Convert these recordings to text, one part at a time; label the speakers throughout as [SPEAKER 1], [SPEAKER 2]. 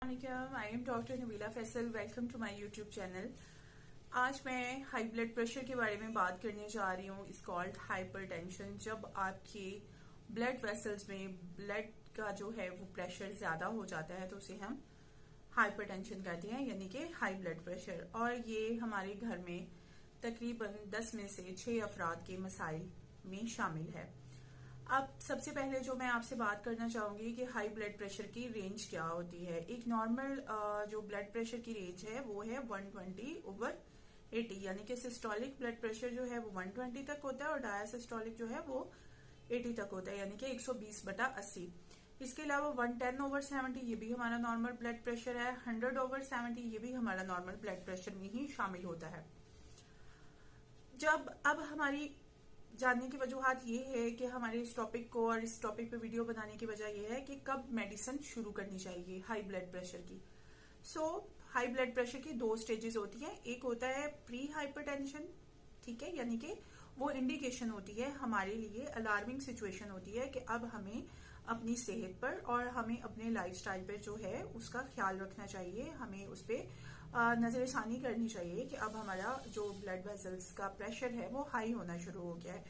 [SPEAKER 1] I am doctor Nabila Faisal. Welcome to my YouTube channel. आज मैं high blood pressure के बारे में बात करने जा रही हूँ। इस कॉल्ड हाइपरटेंशन। जब आपके ब्लड वेसल्स में ब्लड का जो है वो प्रेशर ज्यादा हो जाता है तो उसे हम हाइपरटेंशन कहते हैं, यानी कि हाई ब्लड प्रेशर। और ये हमारे घर में तकरीबन 10 में से 6 अफराद के मसाइल में शामिल है। अब सबसे पहले जो मैं आपसे बात करना चाहूंगी कि हाई ब्लड प्रेशर की रेंज क्या होती है। एक नॉर्मल जो ब्लड प्रेशर की रेंज है वो है 120/80, यानी कि सिस्टोलिक ब्लड प्रेशर जो है वो 120 तक होता है और डायसिस्टोलिक जो है वो 80 तक होता है, यानी कि 120/80। इसके अलावा 110/70 ये भी हमारा नॉर्मल ब्लड प्रेशर है। 100/70 ये भी हमारा नॉर्मल ब्लड प्रेशर में ही शामिल होता है। अब हमारी जानने की वजूहत ये है कि हमारे इस टॉपिक को और इस टॉपिक पे वीडियो बनाने की वजह यह है कि कब मेडिसिन शुरू करनी चाहिए हाई ब्लड प्रेशर की। हाई ब्लड प्रेशर की 2 स्टेजेस होती हैं। एक होता है प्री हाइपरटेंशन, ठीक है, यानी कि वो इंडिकेशन होती है, हमारे लिए अलार्मिंग सिचुएशन होती है कि अब हमें अपनी सेहत पर और हमें अपने लाइफस्टाइल पर जो है उसका ख्याल रखना चाहिए। हमें उस पर नजरसानी करनी चाहिए कि अब हमारा जो ब्लड वेसल्स का प्रेशर है वो हाई होना शुरू हो गया है।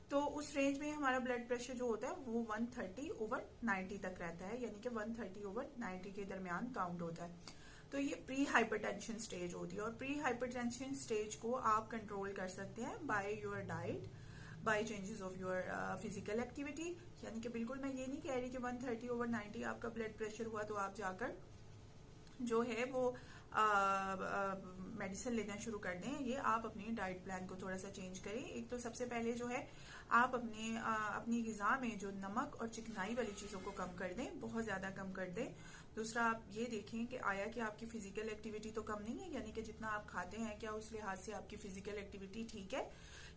[SPEAKER 1] तो उस रेंज में हमारा ब्लड प्रेशर जो होता है वो 130/90 तक रहता है, यानी कि 130/90 के दरमियान काउंट होता है। तो ये प्री हाइपरटेंशन स्टेज होती है। और प्री हाइपरटेंशन स्टेज को आप कंट्रोल कर सकते हैं by your diet, by changes of your physical activity. यानी कि बिल्कुल मैं ये नहीं कह रही कि 130/90 आपका ब्लड प्रेशर हुआ तो आप जाकर जो है वो मेडिसिन लेना शुरू कर दें। ये आप अपनी डाइट प्लान को थोड़ा सा चेंज करें। एक तो सबसे पहले जो है आप अपनी ग़िज़ा में जो नमक और चिकनाई वाली चीज़ों को कम कर दें, बहुत ज़्यादा कम कर दें। दूसरा, आप ये देखें कि आया कि आपकी फिजिकल एक्टिविटी तो कम नहीं है, यानी कि जितना आप खाते हैं क्या उस लिहाज से आपकी फिजिकल एक्टिविटी ठीक है,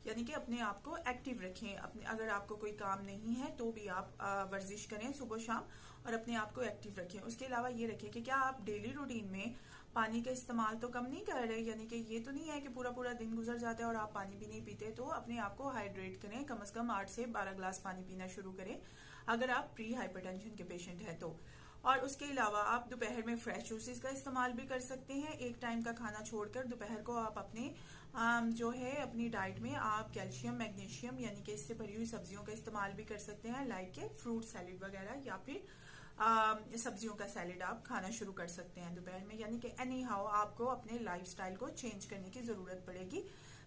[SPEAKER 1] यानी कि अपने आप को एक्टिव रखें। अगर आपको कोई काम नहीं है तो भी आप वर्जिश करें सुबह शाम और अपने आप को एक्टिव रखें। उसके अलावा ये रखें कि क्या आप डेली रूटीन में पानी का इस्तेमाल तो कम नहीं कर रहे, यानी कि ये तो नहीं है कि पूरा पूरा दिन गुजर जाता है और आप पानी भी नहीं पीते। तो अपने आप को हाइड्रेट करें, कम से कम 8 से 12 ग्लास पानी पीना शुरू करें अगर आप प्री हाइपरटेंशन के पेशेंट हैं तो। और उसके अलावा आप दोपहर में फ्रेश जूसेस का इस्तेमाल भी कर सकते हैं। एक टाइम का खाना छोड़कर दोपहर को आप अपने जो है अपनी डाइट में आप कैल्शियम, मैग्नीशियम यानी कि इससे भरी हुई सब्जियों का इस्तेमाल भी कर सकते हैं, लाइक के फ्रूट सैलेड वगैरह, या फिर सब्जियों का सैलेड आप खाना शुरू कर सकते हैं दोपहर में। यानी कि एनी हाउ आपको अपने लाइफस्टाइल को चेंज करने की जरूरत पड़ेगी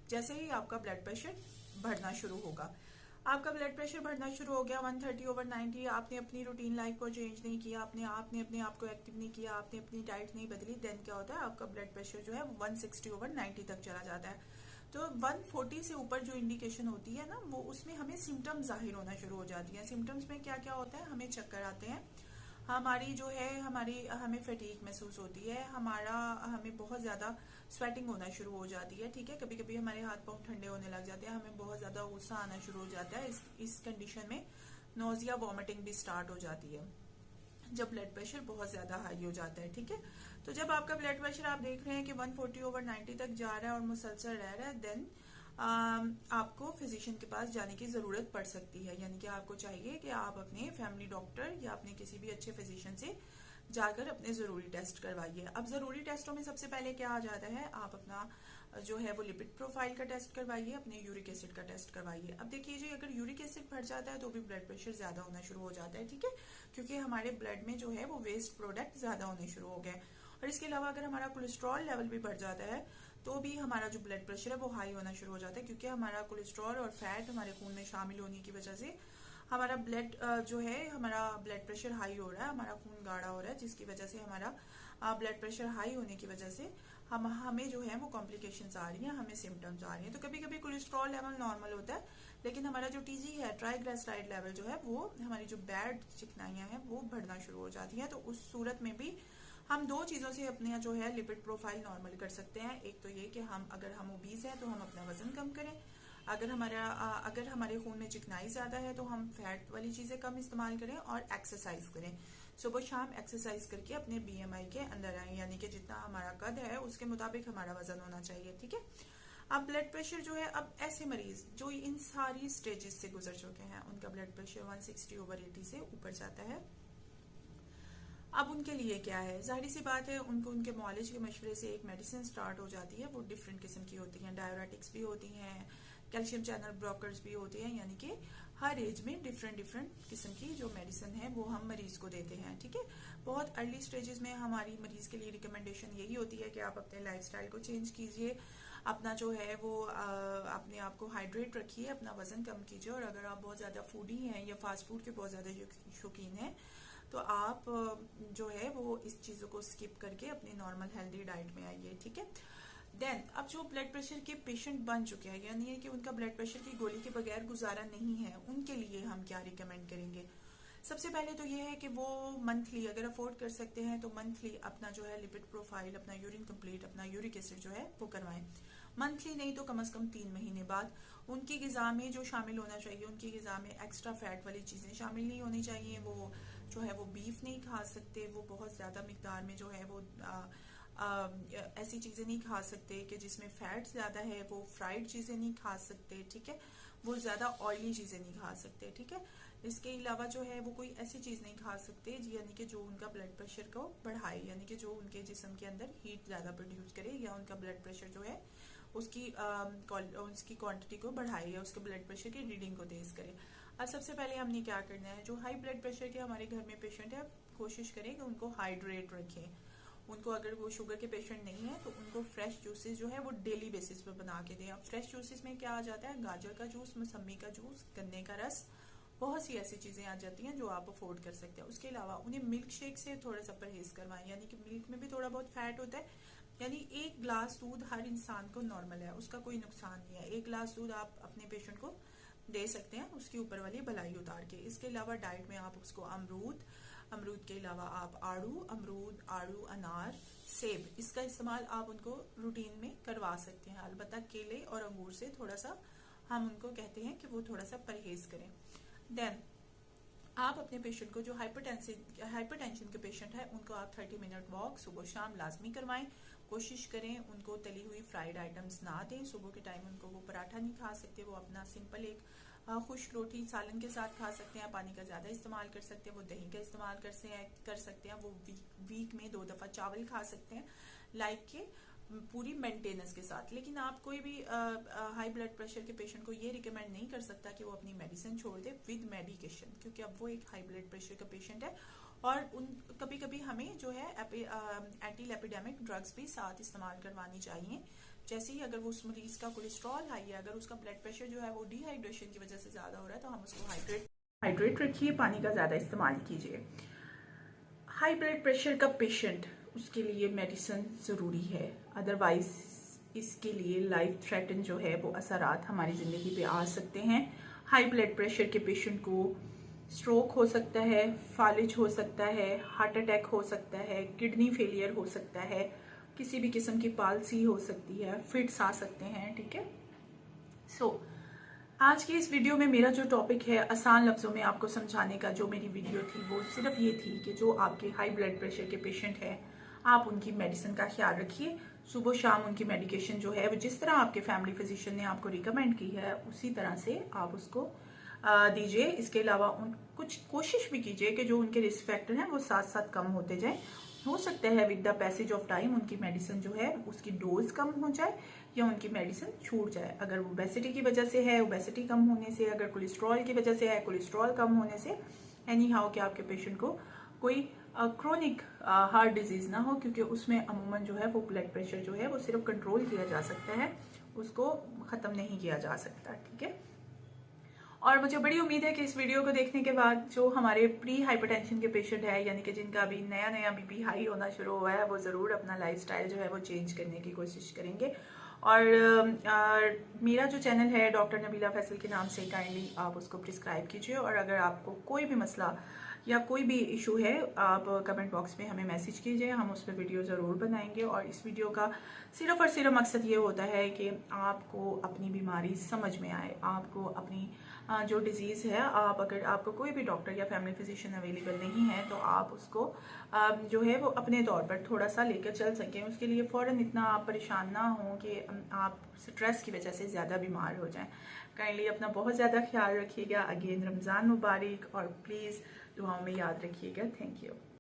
[SPEAKER 1] जैसे ही आपका ब्लड प्रेशर बढ़ना शुरू होगा। आपका ब्लड प्रेशर बढ़ना शुरू हो गया 130/90, आपने अपनी रूटीन लाइफ को चेंज नहीं किया, आपने अपने आप को एक्टिव नहीं किया, आपने अपनी डाइट नहीं बदली, देन क्या होता है आपका ब्लड प्रेशर जो है 160/90 तक चला जाता है। तो 140 से ऊपर जो इंडिकेशन होती है ना, वो उसमें हमें सिम्टम्स जाहिर होना शुरू हो जाती है। सिम्टम्स में क्या क्या होता है, हमें चक्कर आते हैं, हमारी जो है हमें फटीग महसूस होती है, हमें बहुत ज्यादा स्वेटिंग होना शुरू हो जाती है, ठीक है। कभी कभी हमारे हाथ पांव ठंडे होने लग जाते हैं, हमें बहुत ज्यादा गुस्सा आना शुरू हो जाता है। इस कंडीशन में नोजिया, वॉमिटिंग भी स्टार्ट हो जाती है जब ब्लड प्रेशर बहुत ज्यादा हाई हो जाता है, ठीक है। तो जब आपका ब्लड प्रेशर आप देख रहे हैं कि 140/90 तक जा रहा है और मुसलसल रह रहा है, देन आपको फिजिशियन के पास जाने की जरूरत पड़ सकती है। यानी कि आपको चाहिए कि आप अपने फैमिली डॉक्टर या अपने किसी भी अच्छे फिजिशियन से जाकर अपने जरूरी टेस्ट करवाइए। अब जरूरी टेस्टों में सबसे पहले क्या आ जाता है, आप अपना जो है वो लिपिड प्रोफाइल का टेस्ट करवाइए, अपने यूरिक एसिड का टेस्ट करवाइए। अब देखिए जी, अगर यूरिक एसिड बढ़ जाता है तो भी ब्लड प्रेशर ज्यादा होना शुरू हो जाता है, ठीक है, क्योंकि हमारे ब्लड में जो है वो वेस्ट प्रोडक्ट ज्यादा होने शुरू हो गए। और इसके अलावा अगर हमारा कोलेस्ट्रॉल लेवल भी बढ़ जाता है तो भी हमारा जो ब्लड प्रेशर है वो हाई होना शुरू हो जाता है, क्योंकि हमारा कोलेस्ट्रॉल और फैट हमारे खून में शामिल होने की वजह से हमारा ब्लड प्रेशर हाई हो रहा है, हमारा खून गाढ़ा हो रहा है, जिसकी वजह से हमारा ब्लड प्रेशर हाई होने की वजह से हमें जो है वो कॉम्प्लिकेशंस आ रही हैं, हमें सिम्टम्स आ रही हैं। तो कभी कभी कोलेस्ट्रॉल लेवल नॉर्मल होता है, लेकिन हमारा जो टीजी है, ट्राइग्लिसराइड लेवल जो है वो, हमारी जो बैड चिकनाइयां हैं वो बढ़ना शुरू हो जाती हैं। तो उस सूरत में भी हम 2 चीजों से अपने जो है लिपिड प्रोफाइल नॉर्मल कर सकते हैं। एक तो ये कि अगर हम ओबीज हैं तो हम अपना वजन कम करें, अगर हमारे खून में चिकनाई ज्यादा है तो हम फैट वाली चीजें कम इस्तेमाल करें और एक्सरसाइज करें। सुबह शाम एक्सरसाइज करके अपने बीएमआई के अंदर आए, यानी कि जितना हमारा कद है उसके मुताबिक हमारा वजन होना चाहिए, ठीक है। अब ब्लड प्रेशर जो है, अब ऐसे मरीज जो इन सारी स्टेजेस से गुजर चुके हैं उनका ब्लड प्रेशर 160/80 से ऊपर जाता है। अब उनके लिए क्या है, जाहिर सी बात है उनको उनके मॉलेज के मशवरे से एक मेडिसिन स्टार्ट हो जाती है। वो डिफरेंट किस्म की होती हैं, डायरेटिक्स भी होती हैं, कैल्शियम चैनल ब्लॉकर्स भी होते हैं, यानी कि हर एज में डिफरेंट डिफरेंट किस्म की जो मेडिसिन है वो हम मरीज को देते हैं। ठीक है, बहुत अर्ली स्टेजेस में हमारी मरीज के लिए रिकमेंडेशन यही होती है कि आप अपने लाइफस्टाइल को चेंज कीजिए, अपना जो है वो अपने आप को हाइड्रेट रखिए, अपना वजन कम कीजिए, और अगर आप बहुत ज़्यादा फूडी हैं या फास्ट फूड के बहुत ज़्यादा शौकीन हैं तो आप जो है वो इस चीज़ों को स्किप करके अपनी नॉर्मल हेल्दी डाइट में आइए। ठीक है, देन अब जो ब्लड प्रेशर के पेशेंट बन चुके हैं, यानी कि उनका ब्लड प्रेशर की गोली के बगैर गुजारा नहीं है, उनके लिए हम क्या रिकमेंड करेंगे। सबसे पहले तो ये है कि वो मंथली अगर अफोर्ड कर सकते हैं तो मंथली अपना जो है लिपिड प्रोफाइल, अपना यूरिन कंप्लीट, अपना यूरिक एसिड जो है वो करवाएं। मंथली नहीं तो कम से कम 3 महीने बाद। उनकी ग़िज़ा में जो शामिल होना चाहिए, उनकी ग़िज़ा में एक्स्ट्रा फैट वाली चीज़ें शामिल नहीं होनी चाहिए। वो जो है वो बीफ नहीं खा सकते, वो बहुत ज़्यादा मिकदार में जो है वो ऐसी चीज़ें नहीं खा सकते कि जिसमें फैट ज़्यादा है, वो फ्राइड चीज़ें नहीं खा सकते। ठीक है, वो ज़्यादा ऑयली चीज़ें नहीं खा सकते। ठीक है, इसके अलावा जो है वो कोई ऐसी चीज़ नहीं खा सकते यानी कि जो उनका ब्लड प्रेशर को बढ़ाए, यानी कि जो उनके जिस्म के अंदर हीट ज़्यादा प्रोड्यूस करे या उनका ब्लड प्रेशर जो है उसकी क्वांटिटी को बढ़ाए या उसके ब्लड प्रेशर की रीडिंग को तेज़ करे। अब सबसे पहले हमने क्या करना है, जो हाई ब्लड प्रेशर के हमारे घर में पेशेंट है, कोशिश करें कि उनको हाइड्रेट रखें। उनको अगर वो शुगर के पेशेंट नहीं है तो उनको फ्रेश जूसेस जो है वो डेली बेसिस पे बना के दें। अब फ्रेश जूसेस में क्या आ जाता है, गाजर का जूस, मौसम्मी का जूस, गन्ने का रस, बहुत सी ऐसी चीज़ें आ जाती हैं जो आप अफोर्ड कर सकते हैं। उसके अलावा उन्हें मिल्क शेक से थोड़ा सा परहेज करवाएं, यानी कि मिल्क में भी थोड़ा बहुत फैट होता है, यानी एक ग्लास दूध हर इंसान को नॉर्मल है, उसका कोई नुकसान नहीं है। एक ग्लास दूध आप अपने पेशेंट को दे सकते हैं उसकी ऊपर वाली बलाई उतार के। इसके अलावा डाइट में आप उसको अमरूद के अलावा आप आड़ू, अनार, सेब, इसका इस्तेमाल आप उनको रूटीन में करवा सकते हैं। अलबत्ता केले और अंगूर से थोड़ा सा हम उनको कहते हैं कि वो थोड़ा सा परहेज करें। देन आप अपने पेशेंट को जो हाइपरटेंशन के पेशेंट है उनको आप 30 मिनट वॉक सुबह शाम लाजमी करवाएं। कोशिश करें उनको तली हुई फ्राइड आइटम्स ना दें। सुबह के टाइम उनको वो पराठा नहीं खा सकते, वो अपना सिंपल एक खुश्क रोटी सालन के साथ खा सकते हैं। पानी का ज़्यादा इस्तेमाल कर सकते हैं, वो दही का इस्तेमाल कर सकते हैं। वो वीक में 2 दफ़ा चावल खा सकते हैं, लाइक के पूरी मेंटेनेंस के साथ। लेकिन आप कोई भी हाई ब्लड प्रेशर के पेशेंट को ये रिकमेंड नहीं कर सकता कि वो अपनी मेडिसिन छोड़ दे विद मेडिकेशन, क्योंकि अब वो एक हाई ब्लड प्रेशर का पेशेंट है और कभी कभी हमें जो है एंटी एपिडेमिक ड्रग्स भी साथ इस्तेमाल करवानी चाहिए। जैसे ही अगर वो उस मरीज का कोलेस्ट्रॉल हाई है, अगर उसका ब्लड प्रेशर जो है वो डिहाइड्रेशन की वजह से ज़्यादा हो रहा है, तो हम उसको हाइड्रेट रखिए, पानी का ज़्यादा इस्तेमाल कीजिए। हाई ब्लड प्रेशर का पेशेंट, उसके लिए मेडिसिन ज़रूरी है, अदरवाइज इसके लिए लाइफ थ्रेटन जो है वो असरात हमारी ज़िंदगी पे आ सकते हैं। हाई ब्लड प्रेशर के पेशेंट को स्ट्रोक हो सकता है, फालिज हो सकता है, हार्ट अटैक हो सकता है, किडनी फेलियर हो सकता है, किसी भी किस्म की पालसी हो सकती है, फिट्स आ सकते हैं। ठीक है, आज की इस वीडियो में मेरा जो टॉपिक है, आसान लफ्ज़ों में आपको समझाने का जो मेरी वीडियो थी वो सिर्फ ये थी कि जो आपके हाई ब्लड प्रेशर के पेशेंट हैं, आप उनकी मेडिसिन का ख्याल रखिए। सुबह शाम उनकी मेडिकेशन जो है वो जिस तरह आपके फैमिली फिजिशियन ने आपको रिकमेंड की है उसी तरह से आप उसको दीजिए। इसके अलावा कुछ कोशिश भी कीजिए कि जो उनके रिस्क फैक्टर हैं वो साथ साथ कम होते जाएं। हो सकता है with the passage of time उनकी मेडिसिन जो है उसकी डोज कम हो जाए या उनकी मेडिसिन छूट जाए। अगर ओबेसिटी की वजह से है, ओबेसिटी कम होने से, अगर कोलेस्ट्रॉल की वजह से है, कोलेस्ट्रॉल कम होने से, एनी हाउ कि आपके पेशेंट को कोई क्रोनिक हार्ट डिजीज ना हो, क्योंकि उसमें अमूमन जो है वो ब्लड प्रेशर जो है वो सिर्फ कंट्रोल किया जा सकता है, उसको ख़त्म नहीं किया जा सकता। ठीक है, और मुझे बड़ी उम्मीद है कि इस वीडियो को देखने के बाद जो हमारे प्री हाइपरटेंशन के पेशेंट है, यानी कि जिनका अभी नया बीपी हाई होना शुरू हुआ है, वो ज़रूर अपना लाइफस्टाइल जो है वो चेंज करने की कोशिश करेंगे। और मेरा जो चैनल है डॉक्टर नबीला फैसल के नाम से, काइंडली आप उसको प्रिस्क्राइब कीजिए। और अगर आपको कोई भी मसला या कोई भी इशू है, आप कमेंट बॉक्स में हमें मैसेज कीजिए, हम उस पर वीडियो ज़रूर बनाएंगे। और इस वीडियो का सिर्फ और सिर्फ मकसद ये होता है कि आपको अपनी बीमारी समझ में आए, आपको अपनी जो डिजीज़ है, अगर आपको कोई भी डॉक्टर या फैमिली फिजिशियन अवेलेबल नहीं है तो आप उसको जो है वो अपने तौर पर थोड़ा सा लेकर चल सकें। उसके लिए फ़ौरन इतना आप परेशान ना हों कि आप स्ट्रेस की वजह से ज़्यादा बीमार हो जाएं। काइंडली अपना बहुत ज़्यादा ख्याल रखिएगा। अगेन रमज़ान मुबारक, और प्लीज़ दुआओं में याद रखिएगा। Thank you.